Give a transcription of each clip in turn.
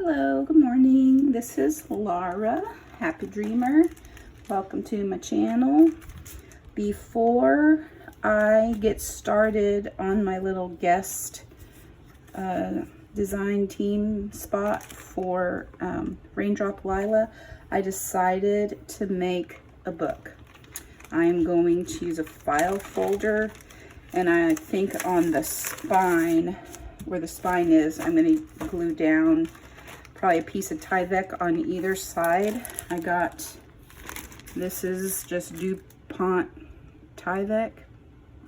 Hello, good morning. This is Laura, Happy Dreamer. Welcome to my channel. Before I get started on my little guest design team spot for RaindropLila, I decided to make a book. I'm going to use a file folder, and I think on the spine, where the spine is, I'm going to glue down probably a piece of Tyvek on either side. I got, this is just DuPont Tyvek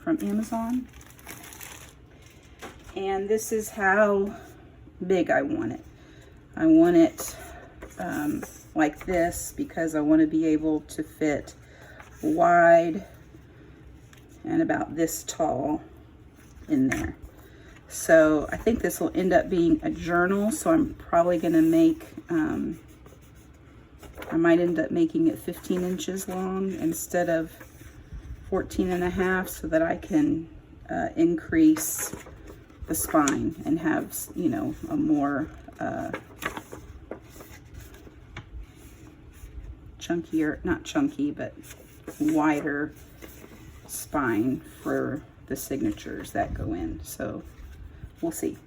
from Amazon. And this is how big I want it. I want it like this because I want to be able to fit wide and about this tall in there. So I think this will end up being a journal, so I'm probably going to make, I might end up making it 15 inches long instead of 14.5, so that I can increase the spine and have, you know, a more chunkier, not chunky, but wider spine for the signatures that go in. So we'll see.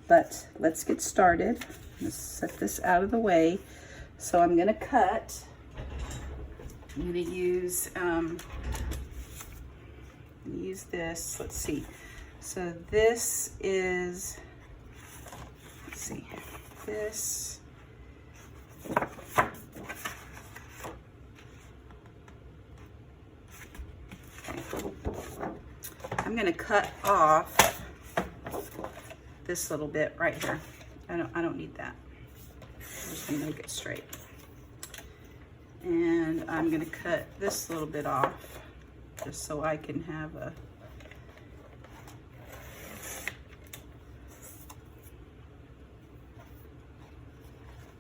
But let's get started. Let's set this out of the way. So I'm going to cut. I'm going to use this. Let's see. So this is, let's see, this. I'm going to cut off this little bit right here. I don't need that. I'm just going to make it straight. And I'm going to cut this little bit off just so I can have a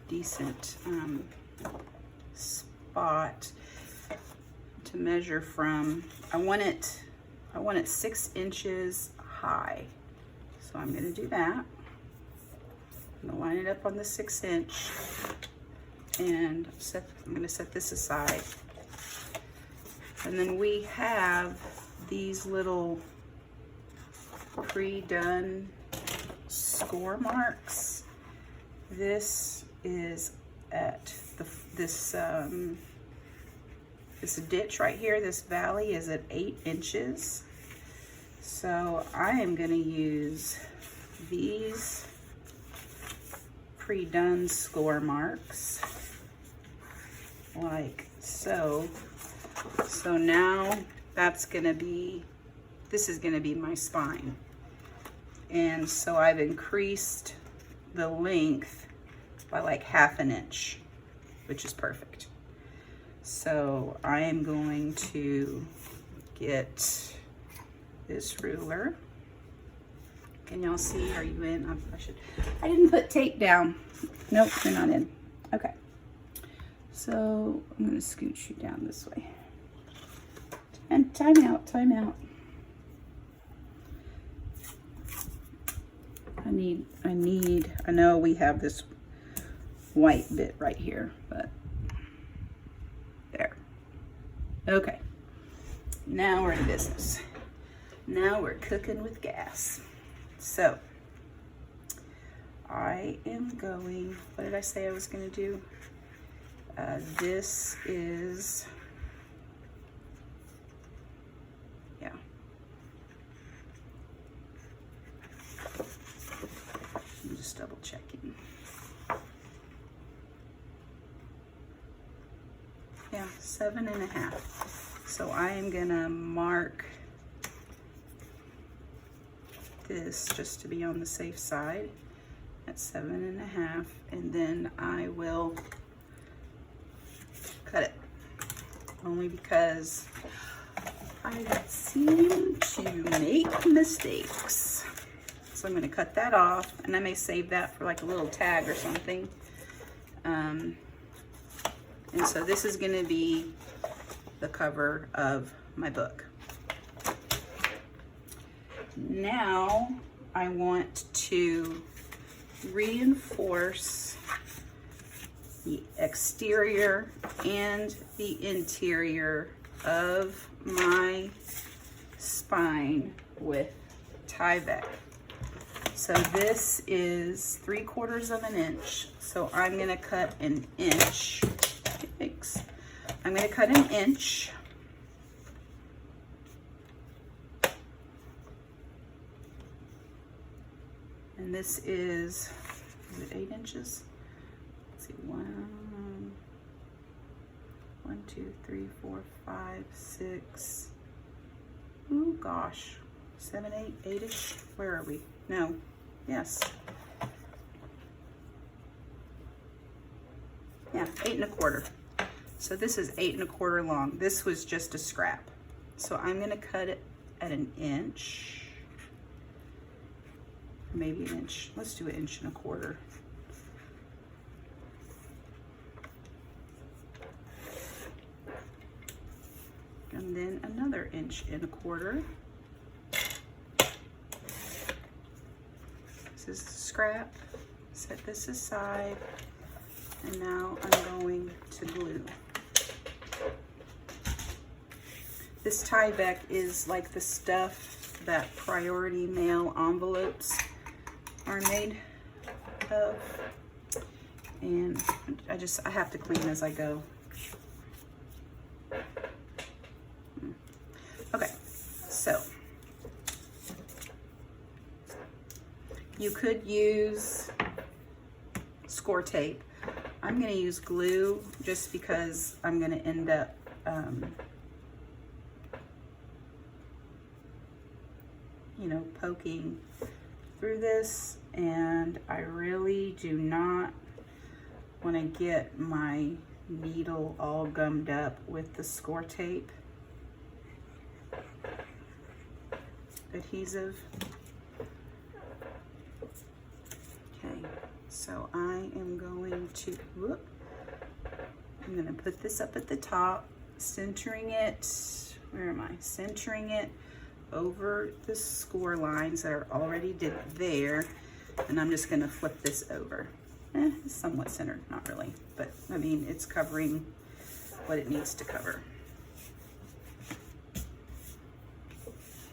decent spot to measure from. I want it 6 inches high. So I'm going to do that. I'm going to line it up on the 6-inch, and I'm going to set this aside. And then we have these little pre-done score marks. This is at this ditch right here. This valley is at 8 inches. So I am going to use these pre-done score marks like so. So now that's going to be, this is going to be my spine. And so I've increased the length by like 1/2 inch, which is perfect. So I am going to get this ruler. Can y'all see? Are you in? I didn't put tape down. Nope, you're not in. Okay. So I'm going to scooch you down this way. And time out, time out. I know we have this white bit right here, but there. Okay. Now we're in business. Now we're cooking with gas. So I am going, what did I say I was going to do? This is, yeah. I'm just double checking. Yeah, 7.5. So I am going to mark this just to be on the safe side at 7.5, and then I will cut it, only because I seem to make mistakes. So I'm going to cut that off, and I may save that for like a little tag or something. And so this is going to be the cover of my book. Now I want to reinforce the exterior and the interior of my spine with Tyvek. So this is 3/4 of an inch. So I'm gonna cut an inch. Thanks. I'm gonna cut an inch. And this is it 8 inches? Let's see, 1, 2, 3, 4, 5, 6. Oh gosh, 7, 8, 8-ish. Where are we? No, yes. Yeah, 8 1/4. So this is 8 1/4 long. This was just a scrap. So I'm gonna cut it at an inch. Maybe an inch. Let's do 1 1/4 inches. And then another 1 1/4 inches. This is the scrap. Set this aside. And now I'm going to glue. This Tyvek is like the stuff that Priority Mail envelopes are made of. And I have to clean as I go. Okay, so you could use score tape. I'm going to use glue just because I'm going to end up you know, poking through this, and I really do not want to get my needle all gummed up with the score tape adhesive. Okay, so I am going to, I'm going to put this up at the top, centering it, where am I? Centering it over the score lines that are already there, and I'm just going to flip this over. It's somewhat centered, not really, but I mean, it's covering what it needs to cover.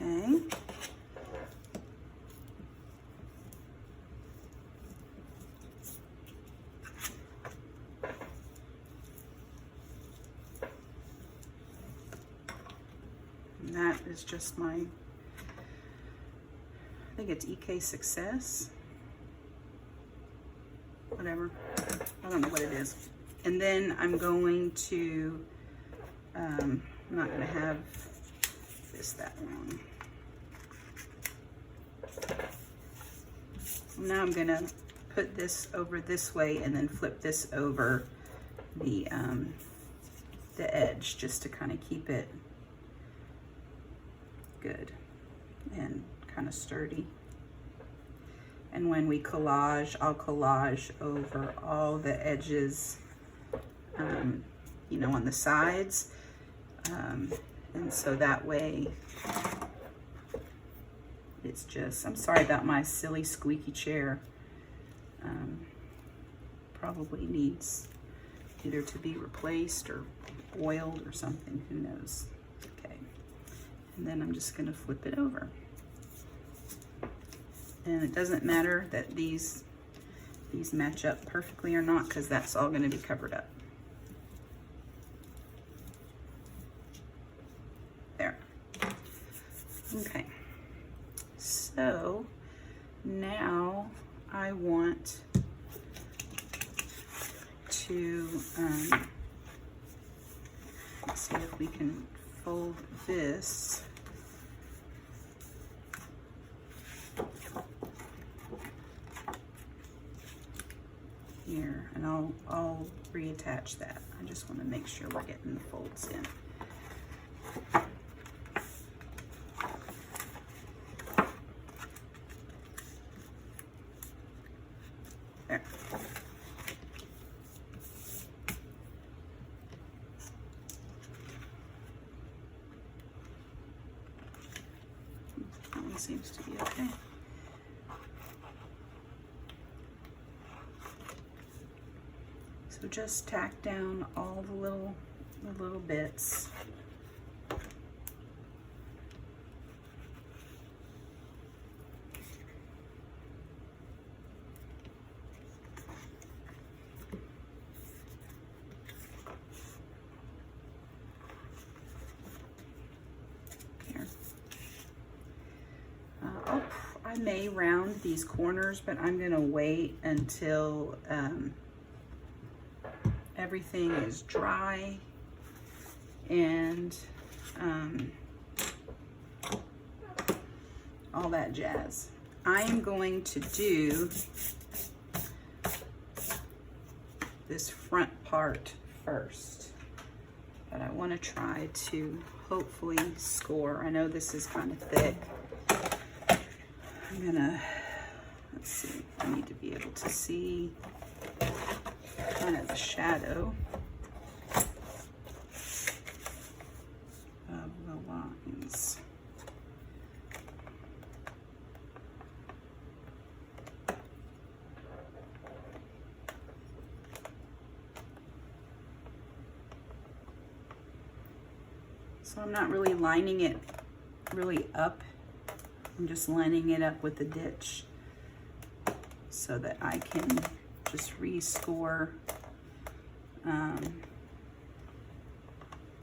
Okay. And that is just my, I think it's EK Success. Whatever. I don't know what it is. And then I'm going to, I'm not going to have this that long. Now I'm going to put this over this way and then flip this over the edge just to kind of keep it good and kind of sturdy. And when we collage, I'll collage over all the edges, you know, on the sides. And so that way, it's just, I'm sorry about my silly squeaky chair. Probably needs either to be replaced or oiled or something, who knows. Okay, and then I'm just gonna flip it over. And it doesn't matter that these match up perfectly or not, because that's all going to be covered up. There. Okay. So now I want to let's see if we can fold this. Here, and I'll reattach that. I just want to make sure we're getting the folds in. There. That one seems to be okay. So just tack down all the little bits. I may round these corners, but I'm gonna wait until everything is dry and all that jazz. I am going to do this front part first, but I want to try to hopefully score. I know this is kind of thick. I'm gonna, let's see, I need to be able to see kind of the shadow of the lines. So I'm not really lining it really up. I'm just lining it up with the ditch so that I can just rescore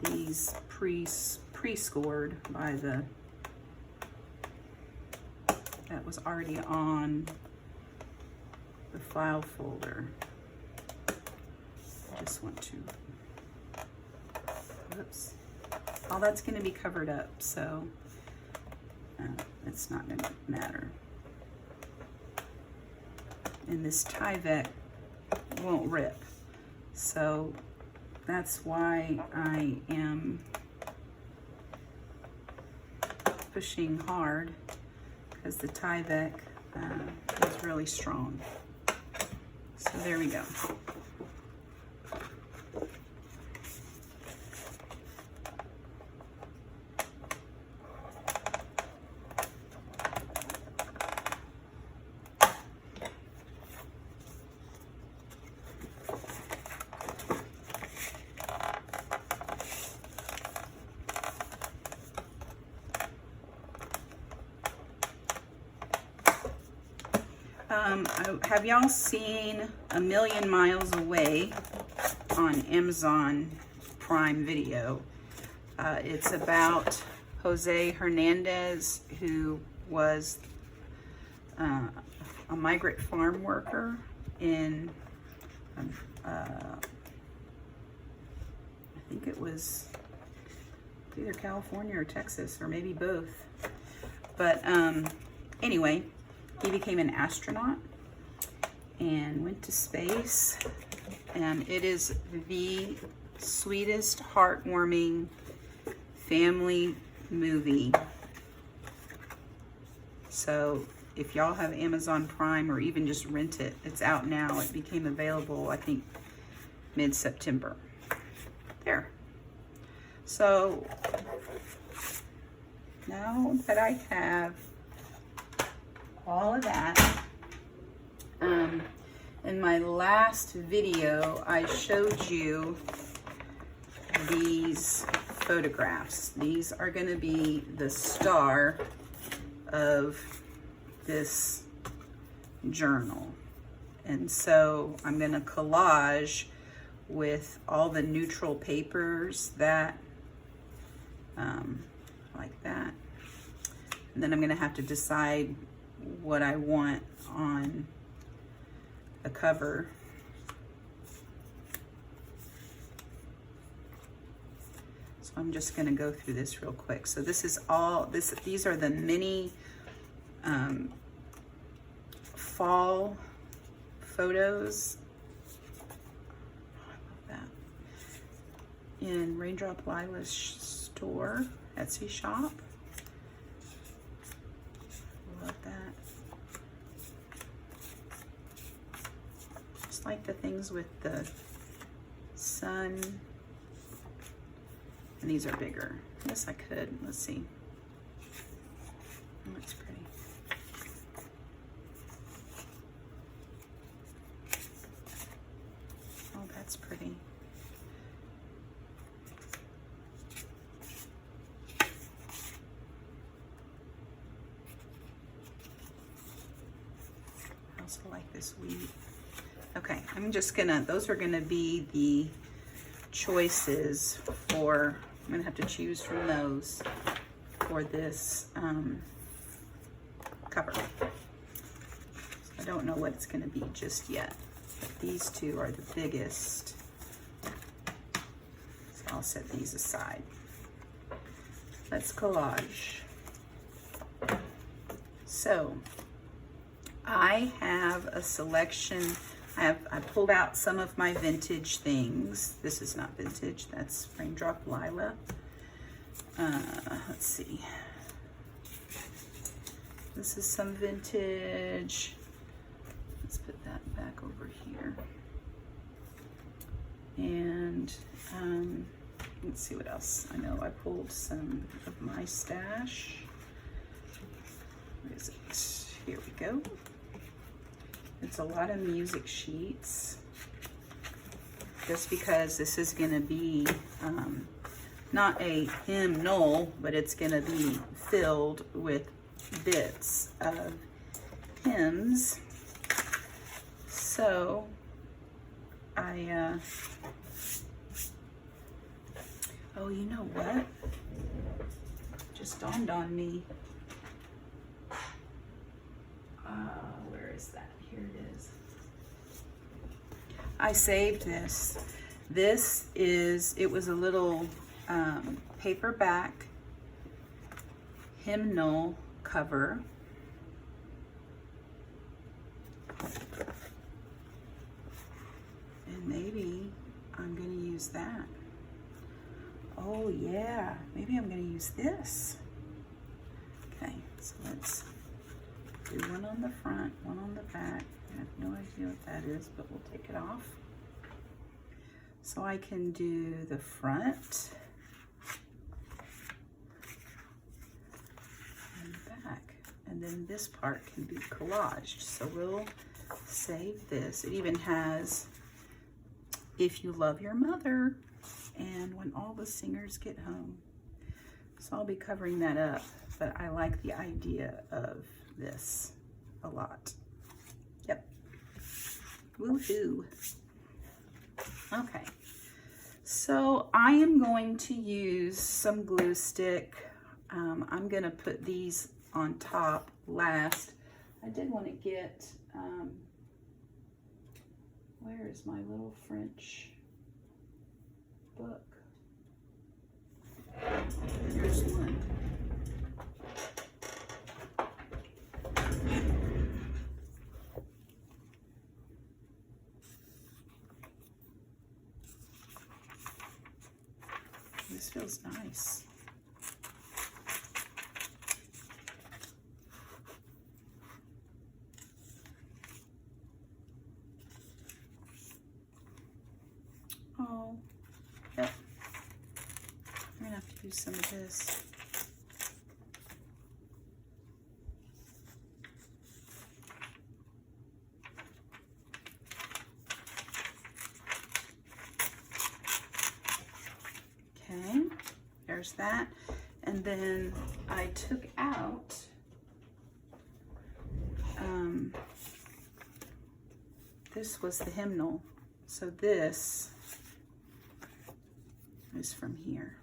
these pre-scored by the, that was already on the file folder. I just want to, oops, all that's going to be covered up, so it's not going to matter. And this Tyvek won't rip, so that's why I am pushing hard, because the Tyvek is really strong. So there we go. Have y'all seen A Million Miles Away on Amazon Prime Video? It's about Jose Hernandez, who was a migrant farm worker in, I think it was either California or Texas, or maybe both. But anyway, he became an astronaut and went to space, and it is the sweetest, heartwarming family movie. So if y'all have Amazon Prime, or even just rent it, it's out now. It became available, I think, mid-September. There. So now that I have all of that, in my last video, I showed you these photographs. These are going to be the star of this journal. And so I'm going to collage with all the neutral papers that, like that. And then I'm going to have to decide what I want on the cover. So I'm just going to go through this real quick. So this is all, these are the mini fall photos. I love that. In RaindropLila's store, Etsy shop. Love that. Just like the things with the sun. And these are bigger. Yes, I could. Let's see. Oh, it's pretty. Oh, that's also like this weave. Okay, I'm just gonna, those are gonna be the choices for, I'm gonna have to choose from those for this cover. So I don't know what it's gonna be just yet, but these two are the biggest. So I'll set these aside. Let's collage. So I have a selection. I pulled out some of my vintage things. This is not vintage, that's RaindropLila. Let's see. This is some vintage. Let's put that back over here. And let's see what else. I know I pulled some of my stash. Where is it? Here we go. It's a lot of music sheets. Just because this is gonna be not a hymnal, but it's gonna be filled with bits of hymns. So oh, you know what? Just dawned on me. Where is that? Here it is. I saved this. This is, it was a little paperback hymnal cover. And maybe I'm gonna use that. Oh yeah, maybe I'm gonna use this. Okay, so let's do one on the front, one on the back. I have no idea what that is, but we'll take it off. So I can do the front and back, and then this part can be collaged. So we'll save this. It even has, if you love your mother, and when all the singers get home. So I'll be covering that up, but I like the idea of this a lot. Yep. Woohoo. Okay. So I am going to use some glue stick. I'm going to put these on top last. I did want to get, where is my little French book? Here's one. This feels nice. Oh, yep. I'm gonna have to use some of this. Okay, there's that. And then I took out this was the hymnal. So this is from here.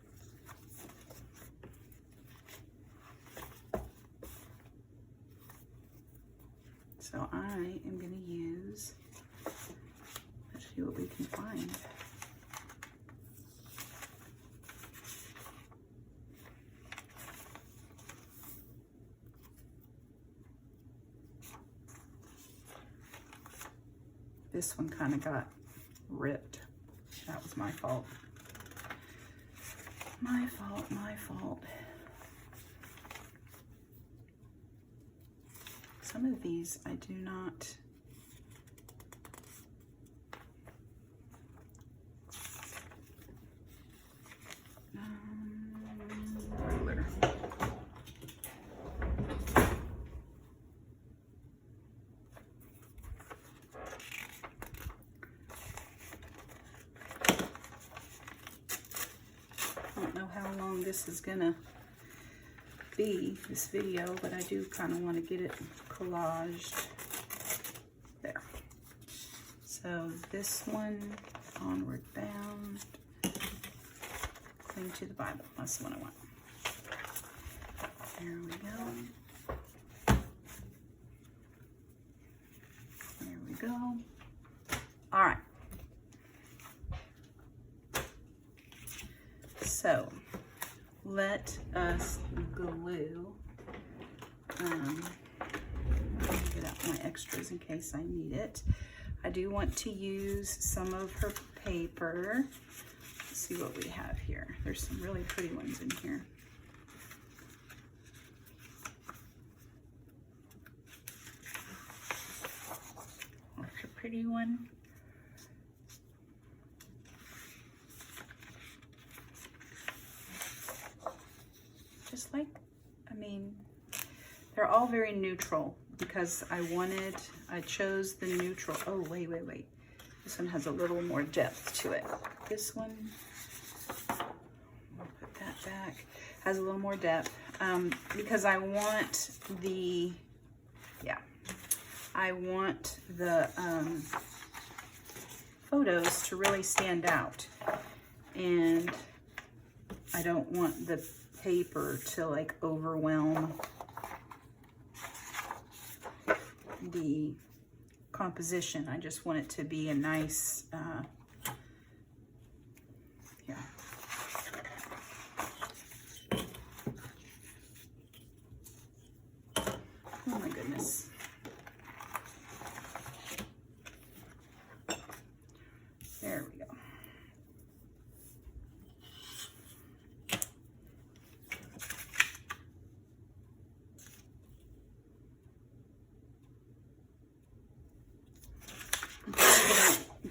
So I am going to use, let's see what we can find. This one kind of got ripped. That was my fault. My fault, my fault. Some of these I do not. Ruler. I don't know how long this is gonna be, this video, but I do kind of want to get it collaged. So this one, Onward Bound, Cling to the Bible. That's the one I want. There we go. There we go. All right. So let us glue. Get out my extras in case I need it. I do want to use some of her paper. Let's see what we have here. There's some really pretty ones in here. That's a pretty one. Just like, I mean, they're all very neutral because I chose the neutral. Oh, wait. This one has a little more depth to it. This one, I'll put that back, has a little more depth because I want the, I want the photos to really stand out. And I don't want the paper to like overwhelm the composition. I just want it to be a nice, Oh my goodness. There we go.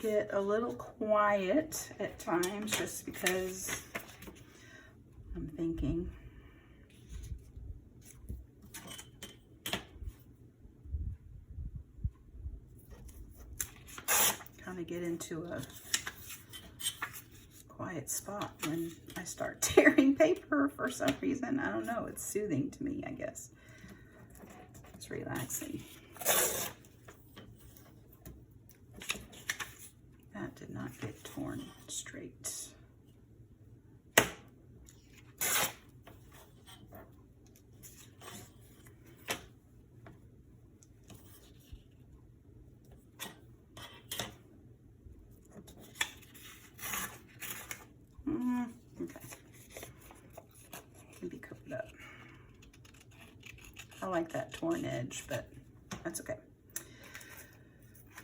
Get a little quiet at times just because I'm thinking. Kind of get into a quiet spot when I start tearing paper for some reason. I don't know. It's soothing to me, I guess. It's relaxing. That did not get torn straight. Okay. Can be covered up. I like that torn edge, but that's okay.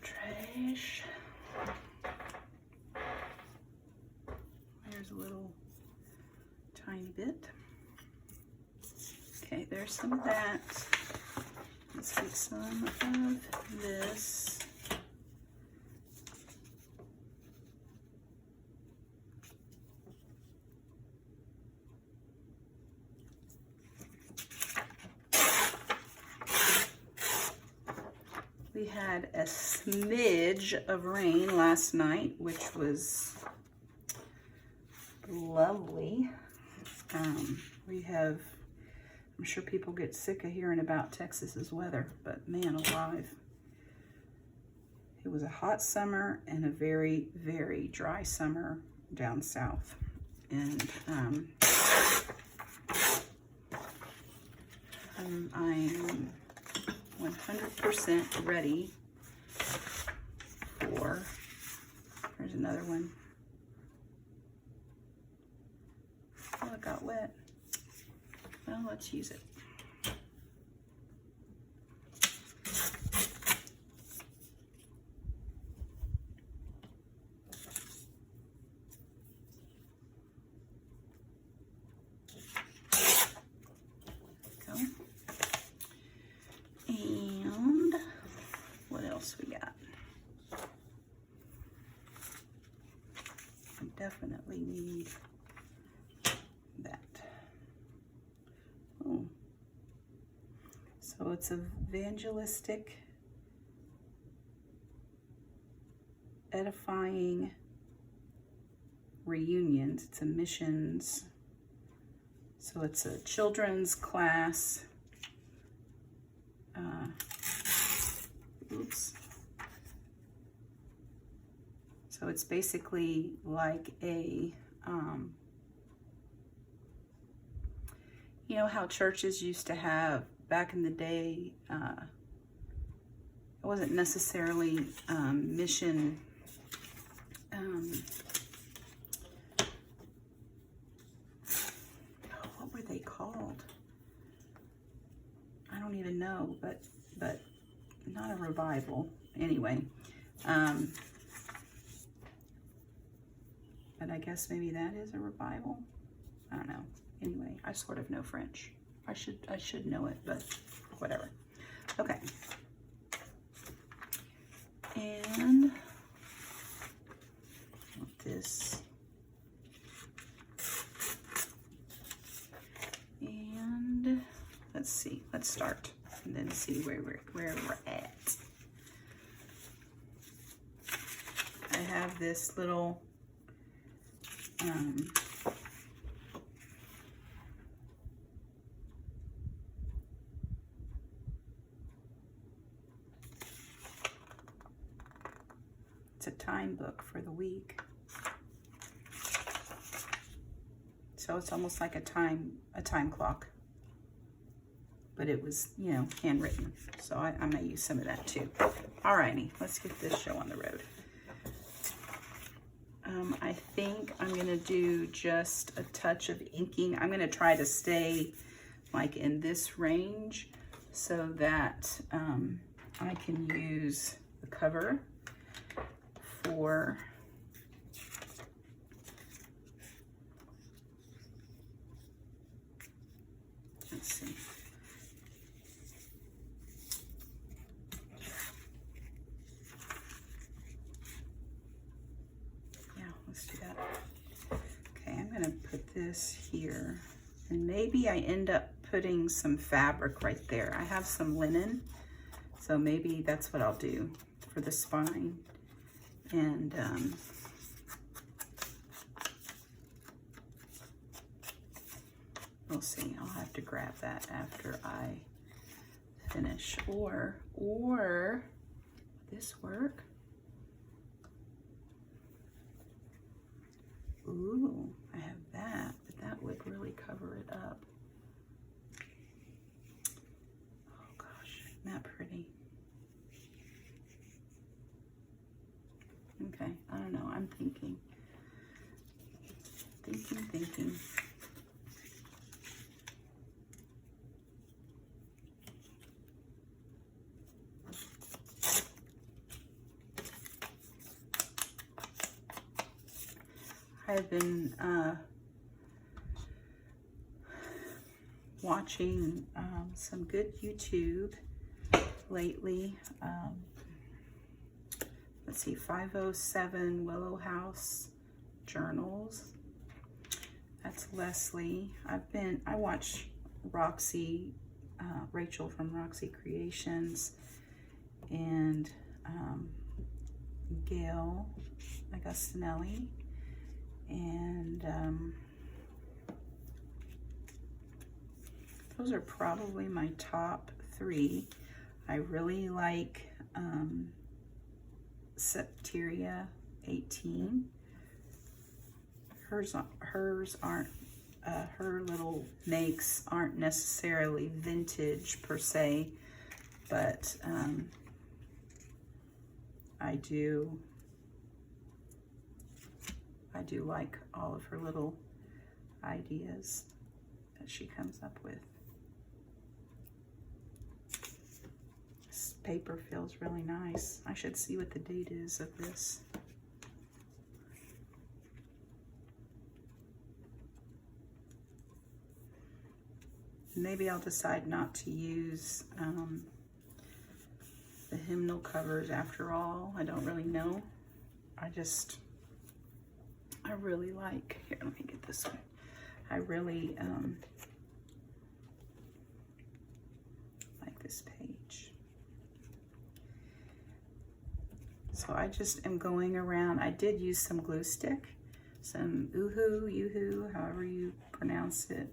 Trash. There's a little tiny bit. Okay, there's some of that. Let's get some of this. We had a smidge of rain last night, which was lovely. I'm sure people get sick of hearing about Texas's weather, but man alive. It was a hot summer and a very, very dry summer down south. And I'm 100% ready for, there's another one. Oh, it got wet. Well, let's use it. Go. And what else we got? I definitely need that. Oh. So it's evangelistic, edifying reunions. It's a missions. So it's a children's class. Oops. So it's basically like a, you know how churches used to have back in the day, it wasn't necessarily mission, what were they called? I don't even know, but not a revival. Anyway, but I guess maybe that is a revival. I don't know. Anyway, I sort of know French. I should know it, but whatever. Okay. And this. And let's see. Let's start and then see where we're at. I have this little it's a time book for the week. So it's almost like a time clock. But it was, you know, handwritten. So I may use some of that too. Alrighty, let's get this show on the road. I think I'm gonna do just a touch of inking. I'm gonna try to stay like in this range so that I can use the cover for let's see. Let's do that. Okay, I'm gonna put this here, and maybe I end up putting some fabric right there. I have some linen, so maybe that's what I'll do for the spine. And we'll see. I'll have to grab that after I finish. Or would this work? Ooh, I have that, but that would really cover it up. Oh gosh, isn't that pretty? Okay, I don't know, I'm thinking. I've been watching some good YouTube lately. Let's see, 507 Willow House Journals. That's Leslie. I watch Roxy, Rachel from Roxy Creations, and Gail Agostinelli. And those are probably my top 3. I really like Septeria 18. Hers aren't, her little makes aren't necessarily vintage per se, but I do like all of her little ideas that she comes up with. This paper feels really nice. I should see what the date is of this. Maybe I'll decide not to use the hymnal covers after all. I don't really know. I really like, here, let me get this one. I really like this page. So I just am going around. I did use some glue stick, some yoo-hoo, however you pronounce it.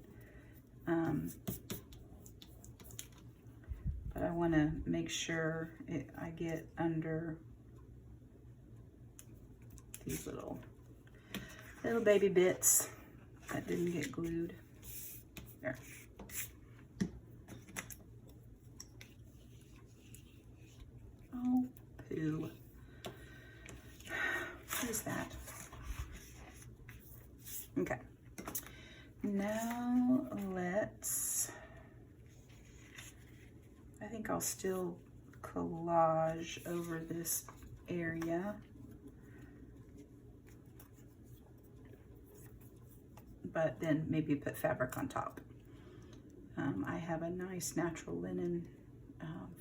But I want to make sure I get under these little baby bits that didn't get glued. There. Oh, poo. What is that? Okay. Now I think I'll still collage over this area. But then maybe put fabric on top. I have a nice natural linen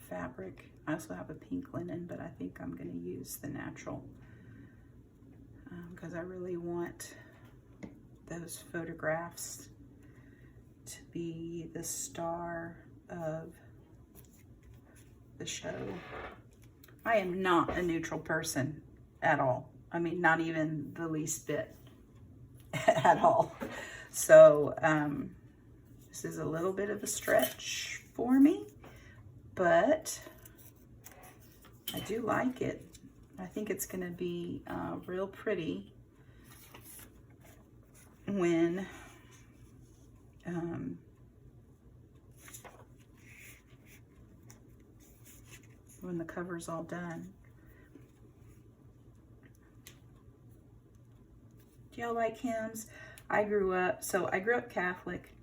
fabric. I also have a pink linen, but I think I'm going to use the natural because I really want those photographs to be the star of the show. I am not a neutral person at all. I mean, not even the least bit at all. So this is a little bit of a stretch for me, but I do like it. I think it's going to be real pretty when the cover's all done. Do y'all like hymns? I grew up Catholic,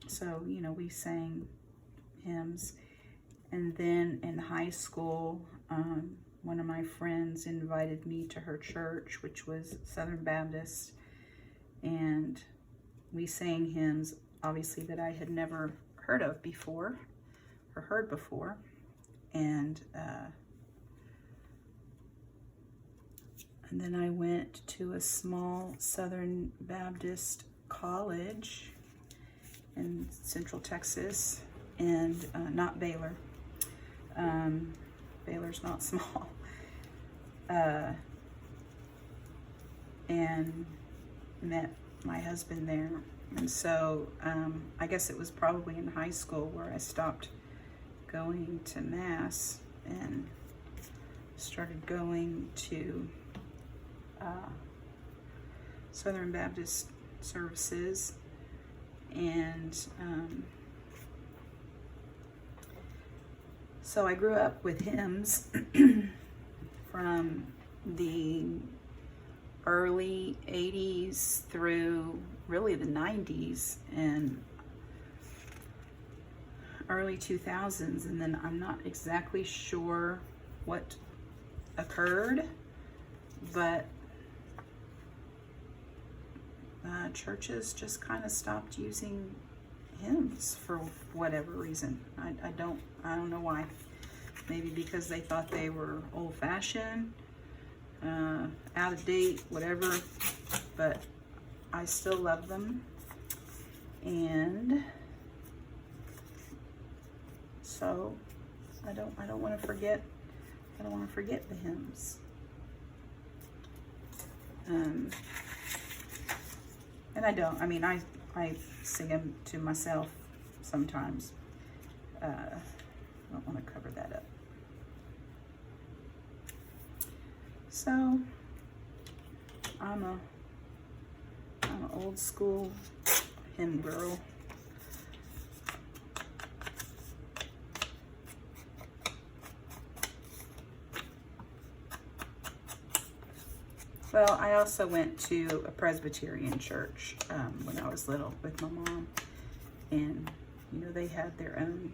so you know, we sang hymns. And then in high school, one of my friends invited me to her church, which was Southern Baptist, and we sang hymns, obviously, that I had never heard of before, or heard before. And then I went to a small Southern Baptist college in Central Texas, and not Baylor. Baylor's not small. And met my husband there. And so I guess it was probably in high school where I stopped going to Mass and started going to Southern Baptist services. And so I grew up with hymns from the early 80s through really the 90s and early 2000s, and then I'm not exactly sure what occurred, but churches just kind of stopped using hymns for whatever reason. I don't know why. Maybe because they thought they were old-fashioned, out of date, whatever, but I still love them. And so I don't want to forget the hymns. And I don't. I mean, I sing them to myself sometimes. I don't want to cover that up. So I'm an old school hymn girl. Well, I also went to a Presbyterian church when I was little with my mom, and you know, they had their own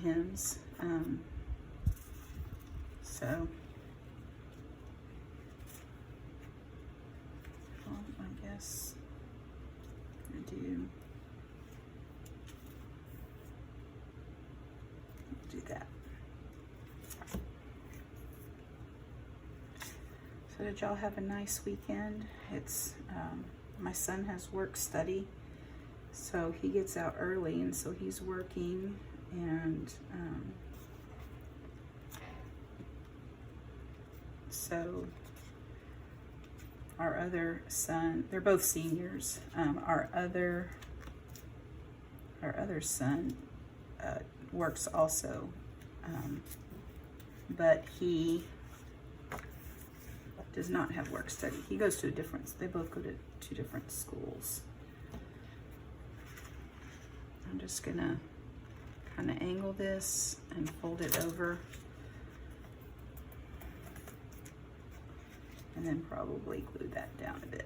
hymns. So I guess I'm gonna do that. So did y'all have a nice weekend? It's my son has work study, so he gets out early, and so he's working, and so our other son, they're both seniors. Our other son works also, but he does not have work study. He goes to they both go to 2 different schools. I'm just gonna kind of angle this and fold it over. And then probably glue that down a bit.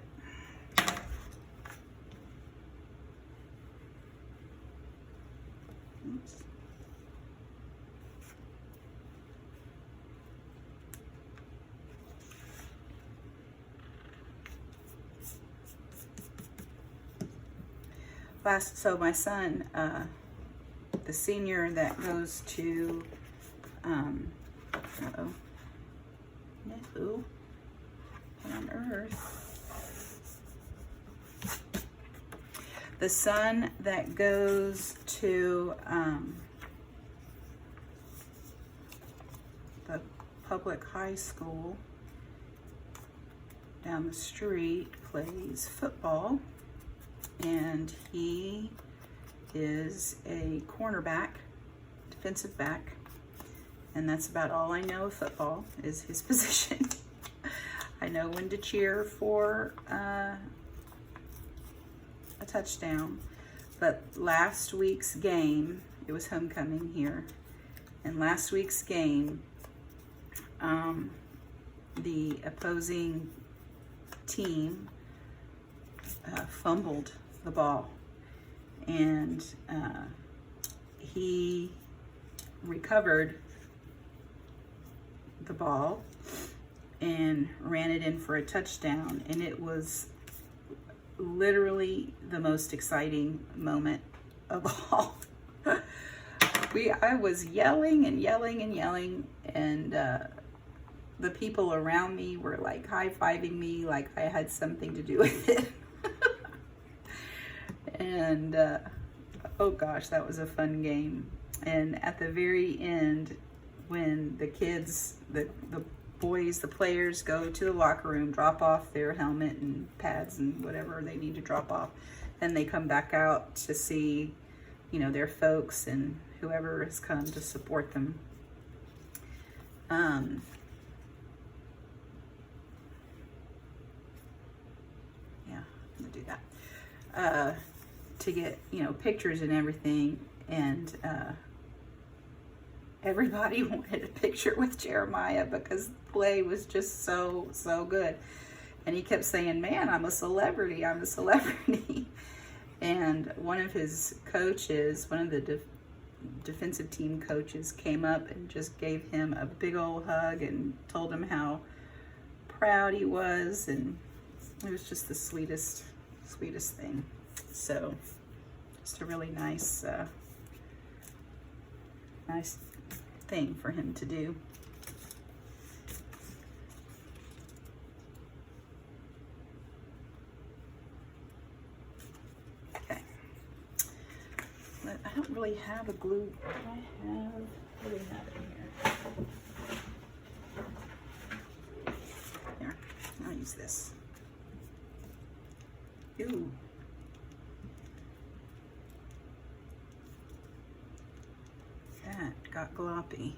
Oops. So my son, the senior that goes to, uh-oh, no, what on earth? The son that goes to the public high school down the street plays football, and he is a cornerback, defensive back, and that's about all I know of football is his position. I know when to cheer for a touchdown, but last week's game, it was homecoming here, and last week's game, the opposing team fumbled the ball, and he recovered the ball and ran it in for a touchdown, and it was literally the most exciting moment of all. I was yelling and yelling and yelling, and the people around me were like high-fiving me like I had something to do with it. And oh gosh, that was a fun game. And at the very end, when the kids, the boys, the players go to the locker room, drop off their helmet and pads and whatever they need to drop off, then they come back out to see, you know, their folks and whoever has come to support them. Yeah, I'm gonna do that. To get, you know, pictures and everything, and everybody wanted a picture with Jeremiah because the play was just so good, and he kept saying, man, I'm a celebrity, I'm a celebrity. And one of his coaches, one of the defensive team coaches, came up and just gave him a big old hug and told him how proud he was, and it was just the sweetest thing. So just a really nice thing for him to do. Okay. I don't really have a glue. What do I have in here? There, I'll use this. Ooh. That got gloppy.